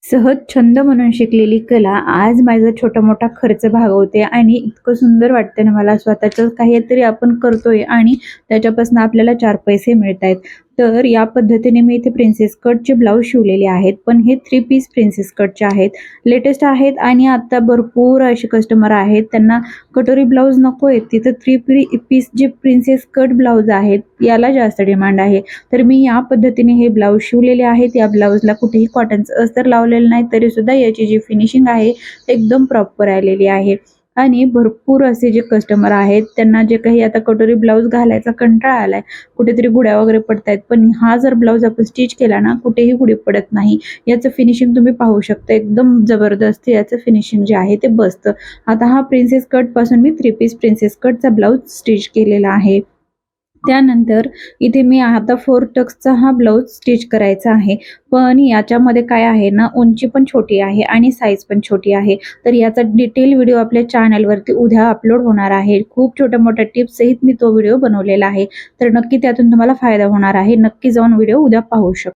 सहज छंद म्हणून शिकलेली कला आज माझा छोटा मोठा खर्च भागवते आणि इतकं सुंदर वाटते ना मला स्वतःचं काहीतरी आपण करतोय आणि त्याच्यापासून आपल्याला चार पैसे मिळत आहेत. तर या पद्धतीने मी इथे प्रिन्सेस कटचे ब्लाऊज शिवलेले आहेत, पण हे 3 पीस प्रिन्सेस कटचे आहेत. लेटेस्ट आहेत आणि आता भरपूर असे कस्टमर आहेत त्यांना कटोरी ब्लाऊज नको आहेत, तिथं 3 पीस जे प्रिन्सेस कट ब्लाऊज आहेत याला जास्त डिमांड आहे. तर मी या पद्धतीने हे ब्लाऊज शिवलेले आहेत. या ब्लाऊजला कुठेही कॉटनचं अस्तर लावलेलं नाही, तरी सुद्धा याची जी फिनिशिंग आहे एकदम प्रॉपर आलेली आहे. आणि भरपूर असे जे कस्टमर आहेत त्यांना जे काही आता कटोरी ब्लाऊज घालायचा कंटाळा आलाय, कुठेतरी गुड्या वगैरे पडतायत, पण हा जर ब्लाऊज आपण स्टिच केला ना कुठेही गुढी पडत नाही. याचं फिनिशिंग तुम्ही पाहू शकता, एकदम जबरदस्त याचं फिनिशिंग जे आहे ते बसतं. आता हा प्रिन्सेस कट पासून मी 3 पीस प्रिन्सेस कटचा ब्लाऊज स्टिच केलेला आहे. त्यानंतर इथे मी आता 4 टक्सचा हा ब्लाऊज स्टिच करायचा आहे. पण याच्यामध्ये काय आहे ना, उंची पण छोटी आहे आणि साईज पण छोटी आहे. तर याचा डिटेल व्हिडिओ आपल्या चॅनलवरती उद्या अपलोड होणार आहे. खूप छोट्या-मोठ्या टिप्स सहित मी तो व्हिडिओ बनवलेला आहे. तर नक्की त्यातून तुम्हाला फायदा होणार आहे. नक्की जाऊन व्हिडिओ उद्या पाहू शकता.